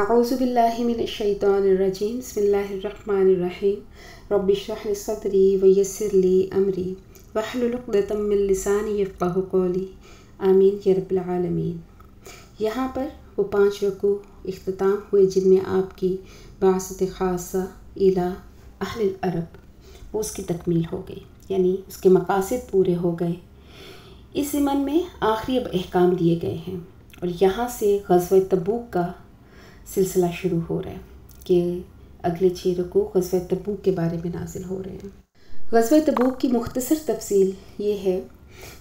اعوذ باللہ من الشیطان الرجیم بسم اللہ الرحمن الرحیم رب اشرح لی صدری ویسر لی امری واحلل عقدۃ من لسانی یفقہوا قولی آمین یا رب العالمین۔ یہاں پر وہ 5 رکوع اختتام ہوئے جن میں آپ کی بعثت خاصہ الی اہل العرب وہ اس کی تکمیل ہو گئی، یعنی اس کے مقاصد پورے ہو گئے۔ اس ضمن میں آخری اب احکام دیے گئے ہیں اور یہاں سے غزوہ تبوک کا سلسلہ شروع ہو رہا ہے کہ اگلے 6 رکوع غزوہ تبوک کے بارے میں نازل ہو رہے ہیں۔ غزوہ تبوک کی مختصر تفصیل یہ ہے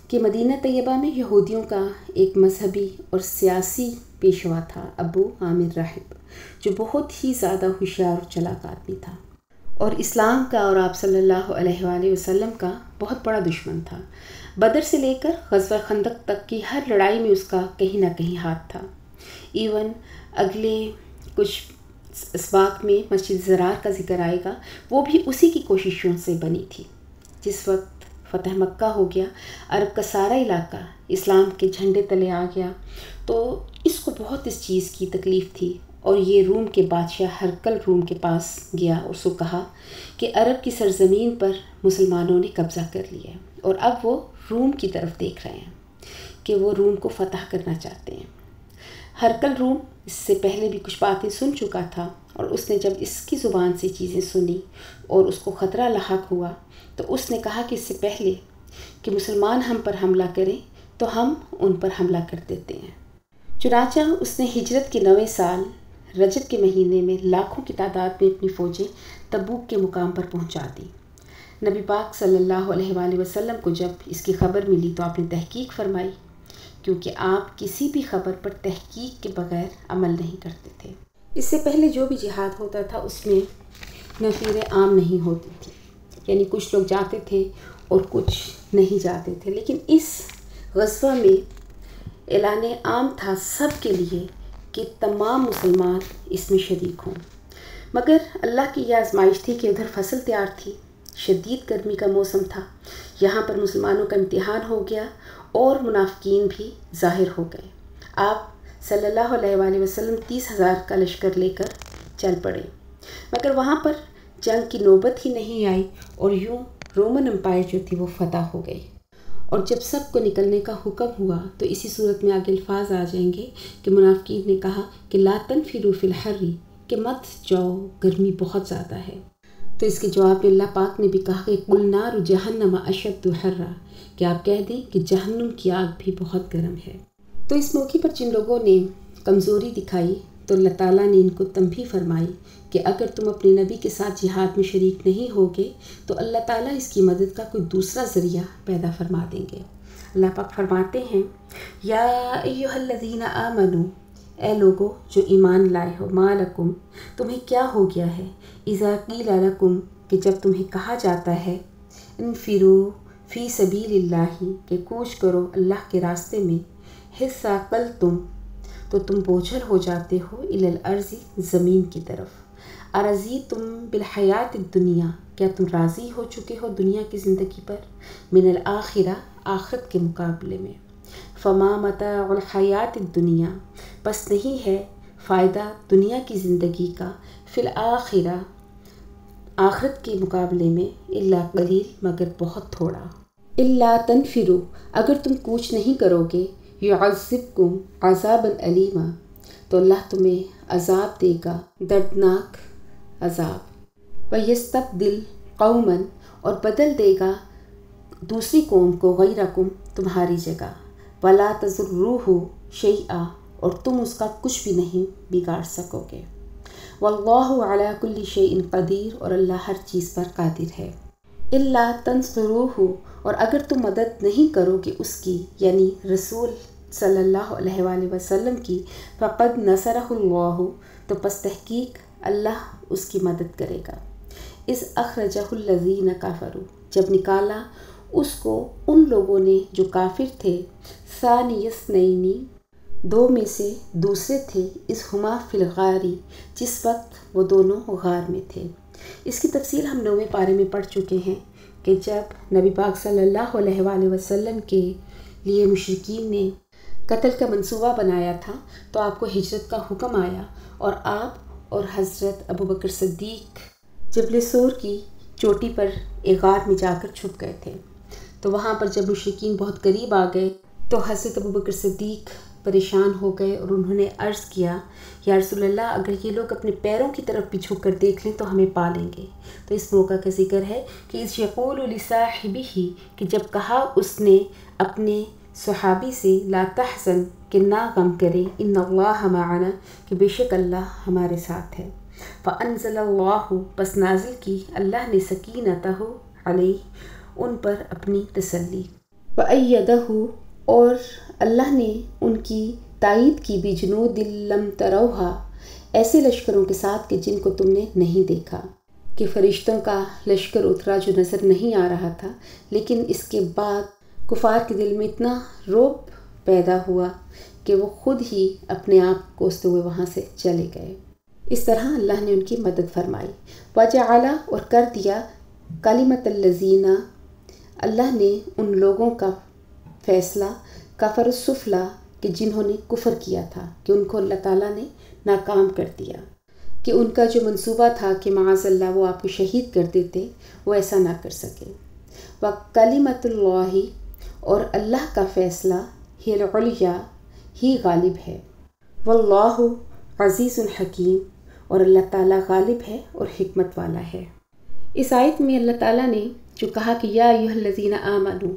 کہ مدینہ طیبہ میں یہودیوں کا ایک مذہبی اور سیاسی پیشوا تھا، ابو عامر راہب، جو بہت ہی زیادہ ہوشیار اور چالاک آدمی تھا اور اسلام کا اور آپ صلی اللہ علیہ وآلہ وسلم کا بہت بڑا دشمن تھا۔ بدر سے لے کر غزوہ خندق تک کی ہر لڑائی میں اس کا کہیں نہ کہیں ہاتھ تھا۔ ایون اگلے کچھ اسباق میں مسجد زرار کا ذکر آئے گا، وہ بھی اسی کی کوششوں سے بنی تھی۔ جس وقت فتح مکہ ہو گیا، عرب کا سارا علاقہ اسلام کے جھنڈے تلے آ گیا، تو اس کو بہت اس چیز کی تکلیف تھی اور یہ روم کے بادشاہ ہرقل روم کے پاس گیا اور اس کو کہا کہ عرب کی سرزمین پر مسلمانوں نے قبضہ کر لیا ہے اور اب وہ روم کی طرف دیکھ رہے ہیں کہ وہ روم کو فتح کرنا چاہتے ہیں۔ ہرقل روم اس سے پہلے بھی کچھ باتیں سن چکا تھا اور اس نے جب اس کی زبان سے چیزیں سنی اور اس کو خطرہ لاحق ہوا تو اس نے کہا کہ اس سے پہلے کہ مسلمان ہم پر حملہ کریں تو ہم ان پر حملہ کر دیتے ہیں۔ چنانچہ اس نے ہجرت کے 9ویں سال رجب کے مہینے میں لاکھوں کی تعداد میں اپنی فوجیں تبوک کے مقام پر پہنچا دی۔ نبی پاک صلی اللہ علیہ وآلہ وسلم کو جب اس کی خبر ملی تو آپ نے تحقیق فرمائی، کیونکہ آپ کسی بھی خبر پر تحقیق کے بغیر عمل نہیں کرتے تھے۔ اس سے پہلے جو بھی جہاد ہوتا تھا اس میں نفیر عام نہیں ہوتی تھی، یعنی کچھ لوگ جاتے تھے اور کچھ نہیں جاتے تھے، لیکن اس غزوہ میں اعلان عام تھا سب کے لیے کہ تمام مسلمان اس میں شریک ہوں۔ مگر اللہ کی یہ آزمائش تھی کہ ادھر فصل تیار تھی، شدید گرمی کا موسم تھا، یہاں پر مسلمانوں کا امتحان ہو گیا اور منافقین بھی ظاہر ہو گئے۔ آپ صلی اللہ علیہ وآلہ وسلم 30,000 کا لشکر لے کر چل پڑے، مگر وہاں پر جنگ کی نوبت ہی نہیں آئی اور یوں رومن امپائر جو تھی وہ فتح ہو گئی۔ اور جب سب کو نکلنے کا حکم ہوا تو اسی صورت میں آگے الفاظ آ جائیں گے کہ منافقین نے کہا کہ لا تنفروا فی الحر، کہ مت جاؤ، گرمی بہت زیادہ ہے۔ تو اس کے جواب میں اللہ پاک نے بھی کہا کہ قل نار جہنم اشد حرا، کہ آپ کہہ دیں کہ جہنم کی آگ بھی بہت گرم ہے۔ تو اس موقع پر جن لوگوں نے کمزوری دکھائی تو اللہ تعالیٰ نے ان کو تنبیہ فرمائی کہ اگر تم اپنے نبی کے ساتھ جہاد میں شریک نہیں ہوگے تو اللہ تعالیٰ اس کی مدد کا کوئی دوسرا ذریعہ پیدا فرما دیں گے۔ اللہ پاک فرماتے ہیں یا ایھا الذین آمنوا، اے لوگو جو ایمان لائے ہو، ما لکم، تمہیں کیا ہو گیا ہے، اذا قیل لکم، کہ جب تمہیں کہا جاتا ہے، انفروا فی سبیل اللہ، کہ کوچ کرو اللہ کے راستے میں، ثاقلتم، تو تم بوجھل ہو جاتے ہو، الی الارض، زمین کی طرف، ارضیتم بالحیات الدنیا، کیا تم راضی ہو چکے ہو دنیا کی زندگی پر، من الآخرہ، آخرت کے مقابلے میں، فما متاع الحیات الدنیا، بس نہیں ہے فائدہ دنیا کی زندگی کا، فی الآخرہ، آخرت کے مقابلے میں، الا قلیل، مگر بہت تھوڑا، الا تنفروا، اگر تم کوچ نہیں کرو گے، یعذبکم عذابا علیما، تو اللہ تمہیں عذاب دے گا، دردناک عذاب، ویستبدل قوما، اور بدل دے گا دوسری قوم کو، غیرکم، تمہاری جگہ، ولا تضروہ شیئا، اور تم اس کا کچھ بھی نہیں بگاڑ سکو گے، واللہ علی کل شیء قدیر، اور اللہ ہر چیز پر قادر ہے، الا تنصروہ، اور اگر تم مدد نہیں کرو گے اس کی، یعنی رسول صلی اللہ علیہ وآلہ وسلم کی، فقد نصرہ اللہ، تو پس تحقیق اللہ اس کی مدد کرے گا، اذ اخرجہ الذین کفروا، جب نکالا اس کو ان لوگوں نے جو کافر تھے، ثانی اثنین، 2 میں سے دوسرے تھے، اذ ہما فی الغار، جس وقت وہ دونوں غار میں تھے۔ اس کی تفصیل ہم 9ویں پارے میں پڑھ چکے ہیں کہ جب نبی پاک صلی اللہ علیہ وآلہ وسلم کے لیے مشرکین نے قتل کا منصوبہ بنایا تھا تو آپ کو ہجرت کا حکم آیا اور آپ اور حضرت ابو بکر صدیق جبل سور کی چوٹی پر ایک غار میں جا کر چھپ گئے تھے۔ تو وہاں پر جب مشرکین بہت قریب آ گئے تو حضرت ابو بکر صدیق پریشان ہو گئے اور انہوں نے عرض کیا، یا رسول اللہ، اگر یہ لوگ اپنے پیروں کی طرف بھی جھک کر دیکھ لیں تو ہمیں پا لیں گے۔ تو اس موقع کا ذکر ہے کہ اذ یقول لصاحبہ، کہ جب کہا اس نے اپنے صحابی سے، لا تحزن، کہ نہ غم کرے، ان اللہ معنا، کہ بے شک اللہ ہمارے ساتھ ہے۔ فانزل اللہ، پس نازل کی اللہ نے سکینتہ علیہ، ان پر اپنی تسلی، وأیدہ، اور اللہ نے ان کی تائید کی، بجنود لم تروہا، ایسے لشکروں کے ساتھ کہ جن کو تم نے نہیں دیکھا، کہ فرشتوں کا لشکر اترا جو نظر نہیں آ رہا تھا، لیکن اس کے بعد کفار کے دل میں اتنا رعب پیدا ہوا کہ وہ خود ہی اپنے آپ کوستے ہوئے وہاں سے چلے گئے۔ اس طرح اللہ نے ان کی مدد فرمائی۔ وجعل، اور کر دیا، کلمۃ الذین، اللہ نے ان لوگوں کا فیصلہ، کفر السفلی، کہ جنہوں نے کفر کیا تھا، کہ ان کو اللہ تعالیٰ نے ناکام کر دیا، کہ ان کا جو منصوبہ تھا کہ معاذ اللہ وہ آپ کو شہید کر دیتے، وہ ایسا نہ کر سکے۔ وکلمۃ اللہ، اور اللہ کا فیصلہ، ہی العلیٰ، ہی غالب ہے، واللہ عزیز حکیم، اور اللہ تعالیٰ غالب ہے اور حکمت والا ہے۔ اس آیت میں اللہ تعالیٰ نے جو کہا کہ یا ایھا الذین آمنوا،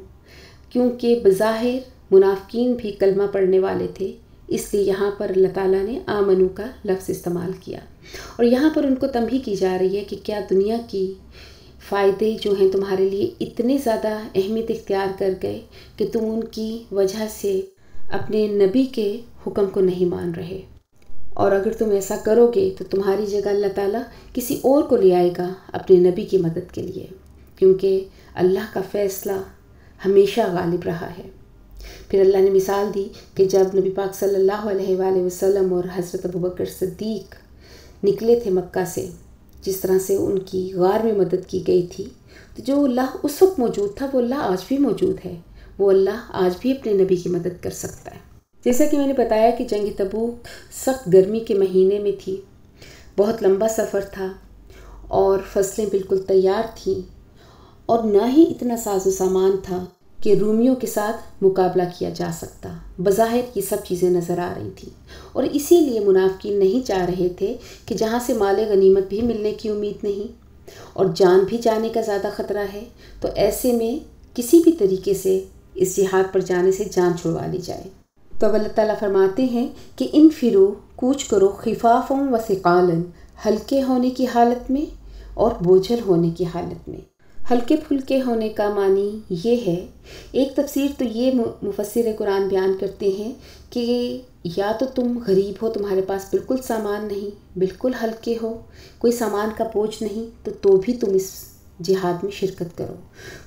کیونکہ بظاہر منافقین بھی کلمہ پڑھنے والے تھے، اس لیے یہاں پر اللہ تعالیٰ نے آمنو کا لفظ استعمال کیا، اور یہاں پر ان کو تنبیہ کی جا رہی ہے کہ کیا دنیا کی فائدے جو ہیں تمہارے لیے اتنے زیادہ اہمیت اختیار کر گئے کہ تم ان کی وجہ سے اپنے نبی کے حکم کو نہیں مان رہے، اور اگر تم ایسا کرو گے تو تمہاری جگہ اللہ تعالیٰ کسی اور کو لے آئے گا اپنے نبی کی مدد کے لیے، کیونکہ اللہ کا فیصلہ ہمیشہ غالب رہا ہے۔ پھر اللہ نے مثال دی کہ جب نبی پاک صلی اللہ علیہ وآلہ وسلم اور حضرت ابو بکر صدیق نکلے تھے مکہ سے، جس طرح سے ان کی غار میں مدد کی گئی تھی، تو جو اللہ اس وقت موجود تھا وہ اللہ آج بھی موجود ہے، وہ اللہ آج بھی اپنے نبی کی مدد کر سکتا ہے۔ جیسا کہ میں نے بتایا کہ جنگ تبوک سخت گرمی کے مہینے میں تھی، بہت لمبا سفر تھا، اور فصلیں بالکل تیار تھیں، اور نہ ہی اتنا ساز و سامان تھا کہ رومیوں کے ساتھ مقابلہ کیا جا سکتا۔ بظاہر یہ سب چیزیں نظر آ رہی تھیں، اور اسی لیے منافقین نہیں چاہ رہے تھے کہ جہاں سے مال غنیمت بھی ملنے کی امید نہیں اور جان بھی جانے کا زیادہ خطرہ ہے، تو ایسے میں کسی بھی طریقے سے اس جہاد پر جانے سے جان چھڑوا لی جائے۔ تو اللہ تعالیٰ فرماتے ہیں کہ انفروا، کوچ کرو، خفافا و ثقالا، ہلکے ہونے کی حالت میں اور بوجھل ہونے کی حالت میں۔ ہلکے پھلکے ہونے کا معنی یہ ہے، ایک تفسیر تو یہ مفسر قرآن بیان کرتے ہیں کہ یا تو تم غریب ہو، تمہارے پاس بالکل سامان نہیں، بالکل ہلکے ہو، کوئی سامان کا بوجھ نہیں، تو بھی تم اس جہاد میں شرکت کرو۔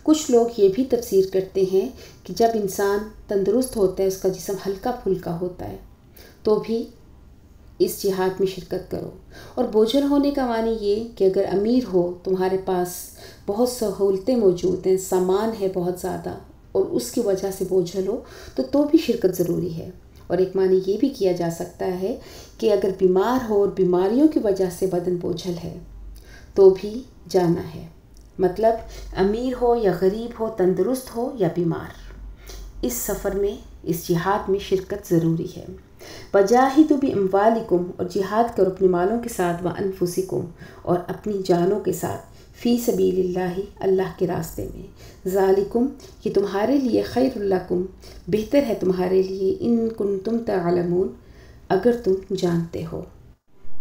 کچھ لوگ یہ بھی تفسیر کرتے ہیں کہ جب انسان تندرست ہوتا ہے، اس کا جسم ہلکا پھلکا ہوتا ہے، تو بھی اس جہاد میں شرکت کرو۔ اور بوجھل ہونے کا معنی یہ کہ اگر امیر ہو، تمہارے پاس بہت سہولتیں موجود ہیں، سامان ہے بہت زیادہ، اور اس کی وجہ سے بوجھل ہو، تو بھی شرکت ضروری ہے۔ اور ایک معنی یہ بھی کیا جا سکتا ہے کہ اگر بیمار ہو اور بیماریوں کی وجہ سے بدن بوجھل ہے تو بھی جانا ہے، مطلب امیر ہو یا غریب ہو، تندرست ہو یا بیمار، اس سفر میں، اس جہاد میں شرکت ضروری ہے۔ وجاہدوا باموالکم، اور جہاد کرو اپنے مالوں کے ساتھ، وانفسکم، اور اپنی جانوں کے ساتھ، فی سبیل اللہ، اللہ کے راستے میں، ذالکم، یہ تمہارے لیے، خیر لکم، بہتر ہے تمہارے لیے، ان کنتم تعلمون، اگر تم جانتے ہو۔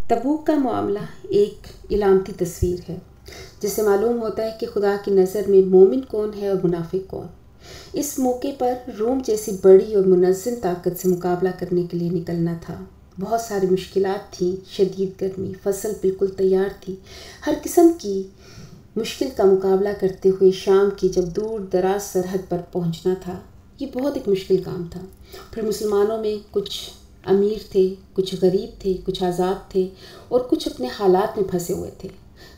تبوک کا معاملہ ایک علامتی تصویر ہے، جس سے معلوم ہوتا ہے کہ خدا کی نظر میں مومن کون ہے اور منافق کون۔ اس موقع پر روم جیسی بڑی اور منظم طاقت سے مقابلہ کرنے کے لیے نکلنا تھا۔ بہت ساری مشکلات تھیں، شدید گرمی، فصل بالکل تیار تھی، ہر قسم کی مشکل کا مقابلہ کرتے ہوئے شام کی جب دور دراز سرحد پر پہنچنا تھا، یہ بہت ایک مشکل کام تھا۔ پھر مسلمانوں میں کچھ امیر تھے، کچھ غریب تھے، کچھ آزاد تھے، اور کچھ اپنے حالات میں پھنسے ہوئے تھے،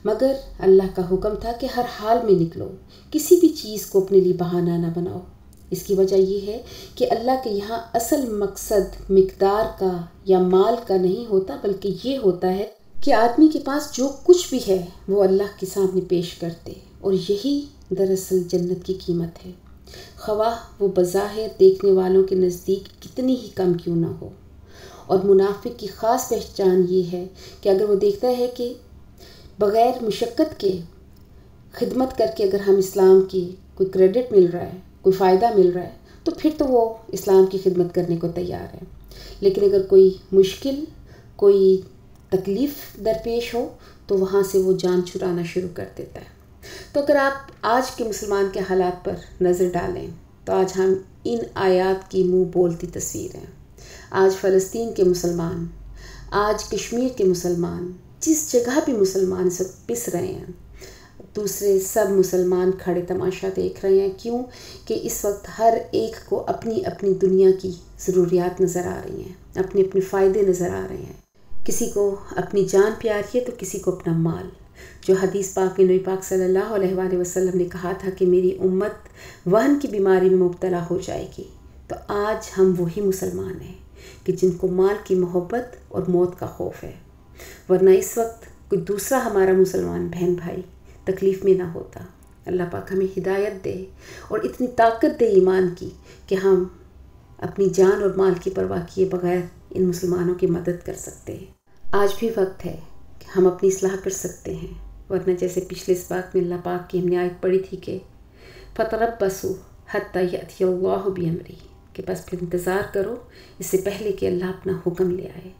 مگر اللہ کا حکم تھا کہ ہر حال میں نکلو، کسی بھی چیز کو اپنے لیے بہانہ نہ بناؤ۔ اس کی وجہ یہ ہے کہ اللہ کے یہاں اصل مقصد مقدار کا یا مال کا نہیں ہوتا، بلکہ یہ ہوتا ہے کہ آدمی کے پاس جو کچھ بھی ہے وہ اللہ کے سامنے پیش کرتے، اور یہی دراصل جنت کی قیمت ہے، خواہ وہ بظاہر دیکھنے والوں کے نزدیک کتنی ہی کم کیوں نہ ہو۔ اور منافق کی خاص پہچان یہ ہے کہ اگر وہ دیکھتا ہے کہ بغیر مشقت کے خدمت کر کے اگر ہم اسلام کی کوئی کریڈٹ مل رہا ہے، کوئی فائدہ مل رہا ہے، تو پھر تو وہ اسلام کی خدمت کرنے کو تیار ہے۔ لیکن اگر کوئی مشکل، کوئی تکلیف درپیش ہو تو وہاں سے وہ جان چھڑانا شروع کر دیتا ہے۔ تو اگر آپ آج کے مسلمان کے حالات پر نظر ڈالیں تو آج ہم ان آیات کی منہ بولتی تصویر ہیں۔ آج فلسطین کے مسلمان، آج کشمیر کے مسلمان، جس جگہ بھی مسلمان سب پس رہے ہیں، دوسرے سب مسلمان کھڑے تماشا دیکھ رہے ہیں۔ کیوں کہ اس وقت ہر ایک کو اپنی اپنی دنیا کی ضروریات نظر آ رہی ہیں، اپنے اپنے فائدے نظر آ رہے ہیں۔ کسی کو اپنی جان پیاری ہے تو کسی کو اپنا مال، جو حدیث پاک میں نبی پاک صلی اللہ علیہ وآلہ وسلم نے کہا تھا کہ میری امت وہن کی بیماری میں مبتلا ہو جائے گی۔ تو آج ہم وہی مسلمان ہیں کہ جن کو مال کی محبت اور موت کا خوف ہے، ورنہ اس وقت کوئی دوسرا ہمارا مسلمان بہن بھائی تکلیف میں نہ ہوتا۔ اللہ پاک ہمیں ہدایت دے اور اتنی طاقت دے ایمان کی کہ ہم اپنی جان اور مال کی پرواہ کیے بغیر ان مسلمانوں کی مدد کر سکتے ہیں۔ آج بھی وقت ہے کہ ہم اپنی اصلاح کر سکتے ہیں، ورنہ جیسے پچھلے اسباق میں اللہ پاک کی ہم نے آیت پڑھی تھی کہ فَتَرَبَّصُوا حَتَّى يَأْتِيَ اللَّهُ بِأَمْرِهِ، کہ بس پھر انتظار کرو اس سے پہلے کہ اللہ اپنا حکم لے آئے۔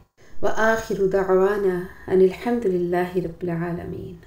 وَآخِرُ دَعْوَانَا أَنِ الْحَمْدُ لِلَّهِ رَبِّ الْعَالَمِينَ۔